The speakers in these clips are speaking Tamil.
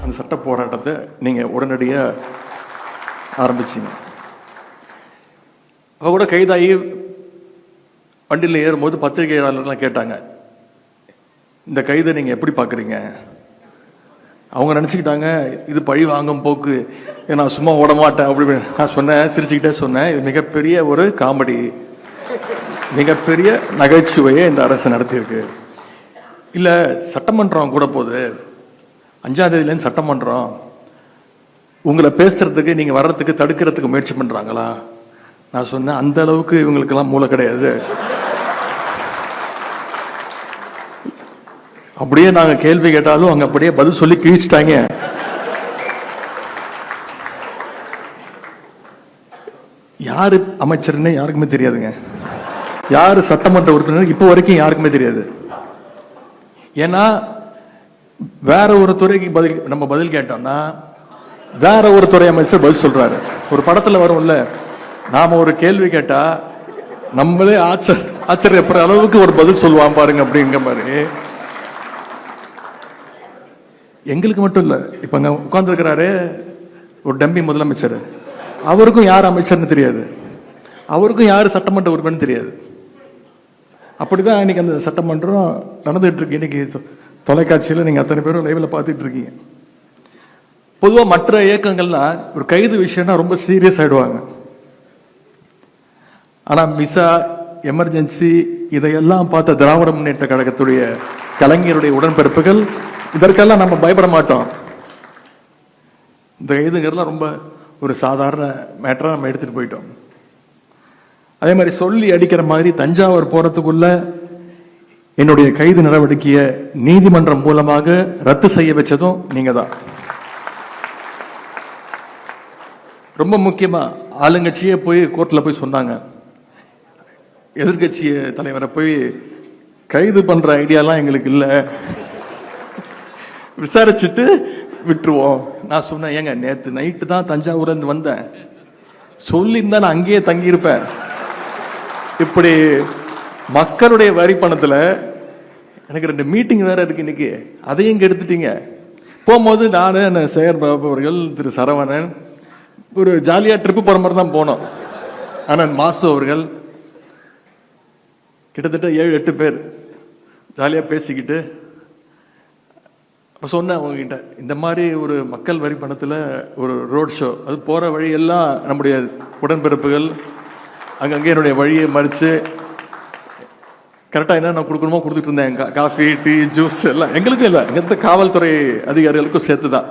அந்த சட்ட போராட்டத்தை நீங்கள் உடனடியாக ஆரம்பிச்சிங்க. அவ கூட கைதாகி வண்டியில் ஏறும்போது பத்திரிகையாளர்லாம் கேட்டாங்க, இந்த கைதை நீங்கள் எப்படி பார்க்குறீங்க? அவங்க நினச்சிக்கிட்டாங்க இது பழி வாங்கும் போக்கு, நான் சும்மா ஓட மாட்டேன் அப்படி. நான் சொன்னேன், சிரிச்சுக்கிட்டே சொன்னேன், இது மிகப்பெரிய ஒரு காமெடி, மிகப்பெரிய நகைச்சுவையை இந்த அரசு நடத்தியிருக்கு. இல்லை சட்டமன்றம் கூட போகுது, 5ஆம் தேதியிலேருந்து சட்டமன்றம், உங்களை பேசுறதுக்கு நீங்கள் வர்றதுக்கு தடுக்கிறதுக்கு முயற்சி பண்ணுறாங்களா? நான் சொன்னேன், அந்த அளவுக்கு இவங்களுக்கெல்லாம் மூளை கிடையாது. அப்படியே நாங்கள் கேள்வி கேட்டாலும் அங்கே அப்படியே பதில் சொல்லி கிழிச்சிட்டாங்க. யாரு அமைச்சர்னு யாருக்குமே தெரியாதுங்க, யாரு சட்டமன்ற உறுப்பினர் இப்போ வரைக்கும் யாருக்குமே தெரியாது. ஏன்னா வேற ஒரு துறைக்கு நம்ம பதில் கேட்டோம்னா வேற ஒரு துறை அமைச்சர் பதில் சொல்றாரு. ஒரு படத்துல வரும்ல, நாம ஒரு கேள்வி கேட்டா நம்மளே ஆச்சரியப்படுற அளவுக்கு ஒரு பதில் சொல்லுவான் பாருங்க அப்படிங்கிற மாதிரி. எங்களுக்கு மட்டும் இல்ல, இப்ப அங்க உட்கார்ந்து இருக்கிறாரு ஒரு டம்பி முதலமைச்சர், அவருக்கும் யார் அமைச்சர்னு தெரியாது, அவருக்கும் யார் சட்டமன்ற உறுப்பினர் தெரியாது. அப்படிதான் இன்னைக்கு அந்த சட்டமன்றம் நடந்துட்டு இருக்கு. இன்னைக்கு தொலைக்காட்சியில் நீங்க அத்தனை பேரும் லைவ்ல பார்த்துட்டு இருக்கீங்க. பொதுவாக மற்ற இயக்கங்கள்லாம் ஒரு கைது விஷயம்னா ரொம்ப சீரியஸ் ஆயிடுவாங்க. ஆனா மிசா, எமர்ஜென்சி இதையெல்லாம் பார்த்த திராவிட முன்னேற்ற கழகத்துடைய கலைஞருடைய உடன்பிறப்புகள் இதற்கெல்லாம் நம்ம பயப்பட மாட்டோம். இந்த கைதுங்கிறதுலாம் ரொம்ப ஒரு சாதாரண மேட்டரா நம்ம எடுத்துட்டு போயிட்டோம். அதே மாதிரி சொல்லி அடிக்கிற மாதிரி தஞ்சாவூர் போறதுக்குள்ள என்னுடைய கைது நடவடிக்கையை நீதிமன்றம் மூலமாக ரத்து செய்ய வச்சதும் நீங்க தான். ரொம்ப முக்கியமா ஆளுங்கட்சியே போய் கோர்ட்ல போய் சொன்னாங்க, எதிர்கட்சி தலைவரை போய் கைது பண்ற ஐடியாலாம் எங்களுக்கு இல்லை, விசாரிச்சுட்டு விட்டுருவோம். நான் சொன்னேன், ஏங்க நேற்று நைட்டு தான் தஞ்சாவூர்ல இருந்து வந்தேன், சொல்லியிருந்தா நான் அங்கேயே தங்கியிருப்பேன். இப்படி மக்களுடைய வரி பணத்துல எனக்கு 2 மீட்டிங் வேற இருக்கு இன்னைக்கு, அதையும் இங்க எடுத்துட்டீங்க. போகும்போது நானு சேகர் பாபு அவர்கள், திரு சரவணன் ஒரு ஜாலியா ட்ரிப்பு போற மாதிரி தான் போனோம். ஆனா மாசு அவர்கள் கிட்டத்தட்ட 7-8 பேர் ஜாலியா பேசிக்கிட்டு அப்ப சொன்னேன் உங்ககிட்ட, இந்த மாதிரி ஒரு மக்கள் வரி பணத்துல ஒரு ரோட் ஷோ, அது போற வழியெல்லாம் நம்முடைய உடன்பிறப்புகள் அங்கங்கே என்னுடைய வழியை மறிச்சு கரெக்டாக என்ன நான் கொடுக்கணுமோ கொடுத்துட்டு இருந்தேன். காஃபி, டீ, ஜூஸ் எல்லாம் எங்களுக்கும் இல்லை, எந்த காவல்துறை அதிகாரிகளுக்கும் சேர்த்து தான்.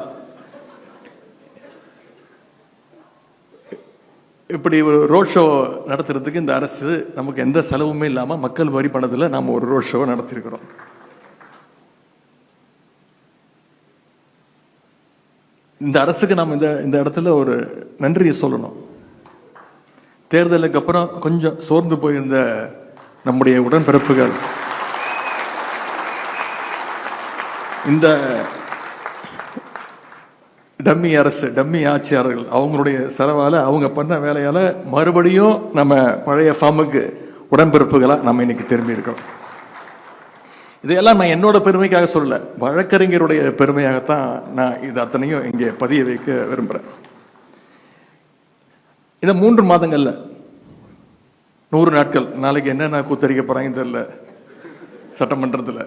இப்படி ஒரு ரோட் ஷோ நடத்துறதுக்கு இந்த அரசு நமக்கு எந்த செலவுமே இல்லாமல் மக்கள் வரி பணத்தில் நாம் ஒரு ரோட் ஷோ நடத்திருக்கிறோம். இந்த அரசுக்கு நாம் இந்த இடத்துல ஒரு நன்றியை சொல்லணும். தேர்தலுக்கு அப்புறம் கொஞ்சம் சோர்ந்து போயிருந்த நம்முடைய உடன்பிறப்புகள் இந்த டம்மி அரசு, டம்மி ஆட்சியாளர்கள் அவங்களுடைய செலவால, அவங்க பண்ண வேலையால மறுபடியும் நம்ம பழைய ஃபார்முக்கு உடன்பிறப்புகளா நம்ம இன்னைக்கு திரும்பி இருக்கோம். இதையெல்லாம் நான் என்னோட பெருமைக்காக சொல்லல, வழக்கறிஞருடைய பெருமையாகத்தான் நான் இது அத்தனையும் இங்கே பதிய வைக்க விரும்புறேன். இந்த 3 மாதங்கள்ல 100 நாட்கள், நாளைக்கு என்னென்ன கூத்தரிக்க போறாங்கன்னு தெரியல சட்டமன்றத்தில்.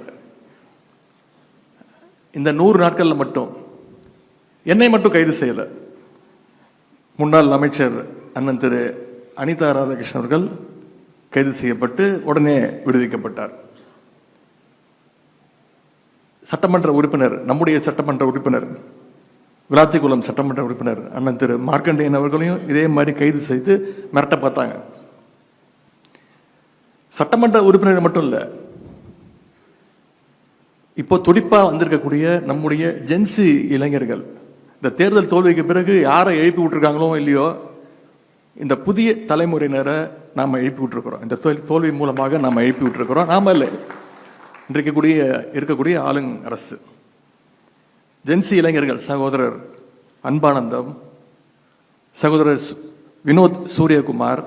இந்த 100 நாட்கள்ல மட்டும் என்னை மட்டும் கைது செய்யல, முன்னாள் அமைச்சர் அண்ணன் திரு அனிதா ராதாகிருஷ்ணன் அவர்கள் கைது செய்யப்பட்டு உடனே விடுவிக்கப்பட்டார். சட்டமன்ற உறுப்பினர், நம்முடைய சட்டமன்ற உறுப்பினர், விளாத்திக்குளம் சட்டமன்ற உறுப்பினர் அண்ணன் திரு மார்க்கண்டேயன் அவர்களையும் இதே மாதிரி கைது செய்து மிரட்ட பார்த்தாங்க. சட்டமன்ற உறுப்பினர் மட்டும் இல்ல, இப்போ துடிப்பா வந்திருக்கக்கூடிய நம்முடைய ஜென்சி இளைஞர்கள், இந்த தேர்தல் தோல்விக்கு பிறகு யாரை எழுப்பி விட்டுருக்காங்களோ இல்லையோ, இந்த புதிய தலைமுறையினரை நாம எழுப்பி விட்டுருக்கிறோம். இந்த தோல்வி மூலமாக நாம எழுப்பி விட்டுருக்கிறோம். நாம இல்லை, இன்றைக்கு இருக்கக்கூடிய ஆளுங் அரசு. ஜென்சி இளைஞர்கள் சகோதரர் அன்பானந்தம், சகோதரர் வினோத் சூரியகுமார்,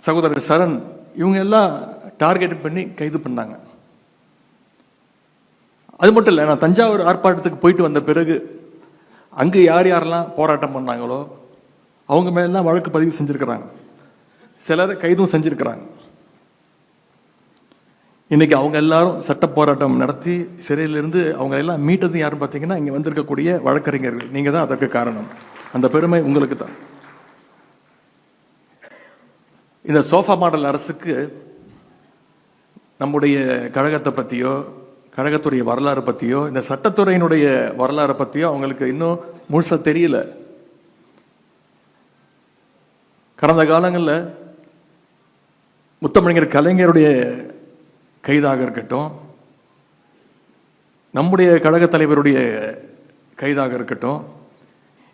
சகோதரர் சரண், இவங்க எல்லாம் டார்கெட் பண்ணி கைது பண்ணாங்க. அது மட்டும் இல்லை, நான் தஞ்சாவூர் ஆர்ப்பாட்டத்துக்கு போயிட்டு வந்த பிறகு அங்கு யார் யாரெல்லாம் போராட்டம் பண்ணாங்களோ அவங்க மேலாம் வழக்கு பதிவு செஞ்சிருக்கிறாங்க, சிலர் கைதும் செஞ்சிருக்கிறாங்க. இன்னைக்கு அவங்க எல்லாரும் சட்ட போராட்டம் நடத்தி சிறையிலிருந்து அவங்க எல்லாம் மீட்டது யாருன்னு பார்த்தீங்கன்னா இங்கே வந்திருக்கக்கூடிய வழக்கறிஞர்கள். நீங்கள் தான் அதற்கு காரணம். அந்த பெருமை உங்களுக்கு தான். இந்த சோஃபா மாடல் அரசுக்கு நம்முடைய கழகத்தை பற்றியோ கழகத்துடைய வரலாறு பற்றியோ இந்த சட்டத்துறையினுடைய வரலாறை பற்றியோ அவங்களுக்கு இன்னும் முழுசாக தெரியல. கடந்த காலங்களில் முத்தமிழர் கலைஞருடைய கைதாக இருக்கட்டும், நம்முடைய கழக தலைவருடைய கைதாக இருக்கட்டும்,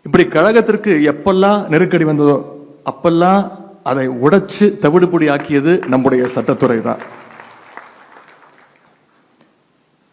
இப்படி கழகத்திற்கு எப்பெல்லாம் நெருக்கடி வந்ததோ அப்பெல்லாம் அதை உடைச்சு தவிடுபொடி ஆக்கியது நம்முடைய சட்டத்துறை தான்.